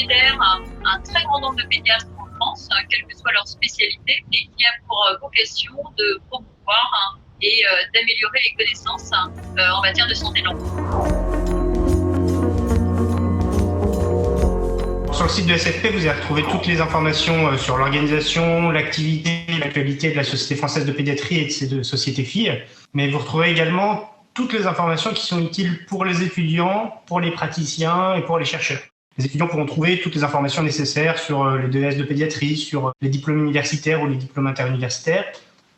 fédère un très grand nombre de pédiatres en France, quelle que soit leur spécialité, et qui a pour vocation de promouvoir et d'améliorer les connaissances en matière de santé de l'enfant. Sur le site de SFP, vous allez retrouver toutes les informations sur l'organisation, l'activité, l'actualité de la Société française de pédiatrie et de ses deux sociétés filles. Mais vous retrouvez également toutes les informations qui sont utiles pour les étudiants, pour les praticiens et pour les chercheurs. Les étudiants pourront trouver toutes les informations nécessaires sur les DES de pédiatrie, sur les diplômes universitaires ou les diplômes interuniversitaires.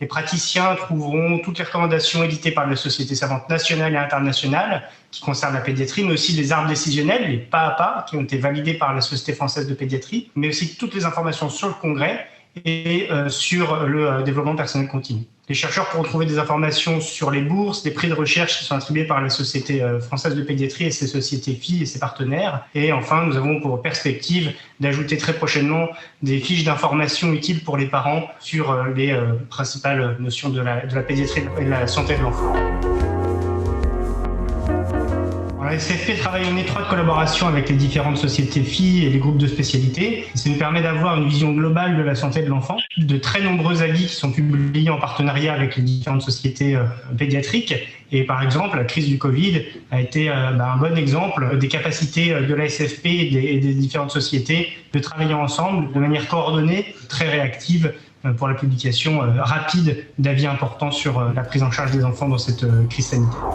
Les praticiens trouveront toutes les recommandations éditées par la Société savante nationale et internationale qui concernent la pédiatrie, mais aussi les arbres décisionnels, les pas à pas, qui ont été validés par la Société française de pédiatrie, mais aussi toutes les informations sur le congrès et sur le développement personnel continu. Les chercheurs pourront trouver des informations sur les bourses, les prix de recherche qui sont attribués par la Société française de pédiatrie et ses sociétés filles et ses partenaires. Et enfin, nous avons pour perspective d'ajouter très prochainement des fiches d'information utiles pour les parents sur les principales notions de la pédiatrie et de la santé de l'enfant. La SFP travaille en étroite collaboration avec les différentes sociétés filles et les groupes de spécialité. Ça nous permet d'avoir une vision globale de la santé de l'enfant. De très nombreux avis qui sont publiés en partenariat avec les différentes sociétés pédiatriques. Et par exemple, la crise du Covid a été un bon exemple des capacités de la SFP et des différentes sociétés de travailler ensemble de manière coordonnée, très réactive pour la publication rapide d'avis importants sur la prise en charge des enfants dans cette crise sanitaire.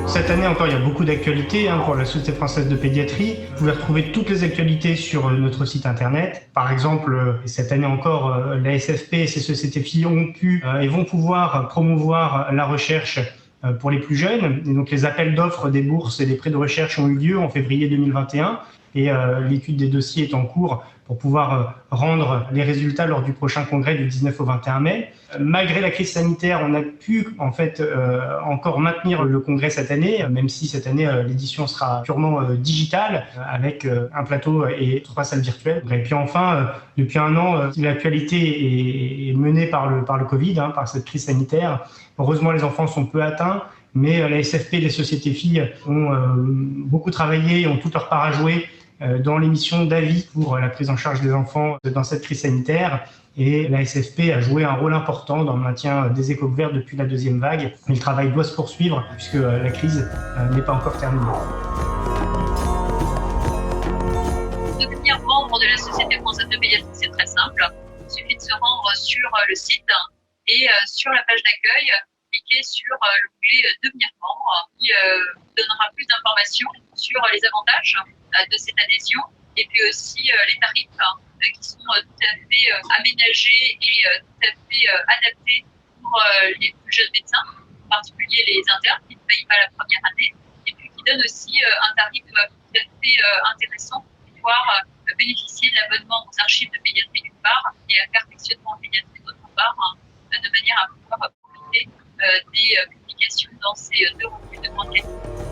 Cette année encore, il y a beaucoup d'actualités pour la Société française de pédiatrie. Vous pouvez retrouver toutes les actualités sur notre site internet. Par exemple, cette année encore, la SFP et ses sociétés filles ont pu et vont pouvoir promouvoir la recherche pour les plus jeunes. Et donc les appels d'offres des bourses et des prix de recherche ont eu lieu en février 2021 et l'étude des dossiers est en cours pour pouvoir rendre les résultats lors du prochain congrès du 19 au 21 mai. Malgré la crise sanitaire, on a pu en fait encore maintenir le congrès cette année, même si cette année l'édition sera purement digitale avec un plateau et 3 salles virtuelles. Et puis enfin, depuis un an, l'actualité est menée par le Covid, par cette crise sanitaire. Heureusement, les enfants sont peu atteints, mais la SFP et les sociétés filles ont beaucoup travaillé et ont toute leur part à jouer dans l'émission d'avis pour la prise en charge des enfants dans cette crise sanitaire. Et la SFP a joué un rôle important dans le maintien des écoles ouvertes depuis la deuxième vague. Mais le travail doit se poursuivre puisque la crise n'est pas encore terminée. Devenir membre de la Société française de pédiatrie, c'est très simple. Il suffit de se rendre sur le site et sur la page d'accueil, cliquer sur l'onglet Devenir membre qui vous donnera plus d'informations sur les avantages de cette adhésion et puis aussi les tarifs qui sont tout à fait aménagés et tout à fait adaptés pour les plus jeunes médecins, en particulier les internes qui ne payent pas la première année, et puis qui donnent aussi un tarif tout à fait intéressant pour pouvoir bénéficier de l'abonnement aux archives de pédiatrie d'une part et à perfectionnement en pédiatrie d'autre part, de manière à pouvoir profiter des publications dans ces 2 revues de grande qualité.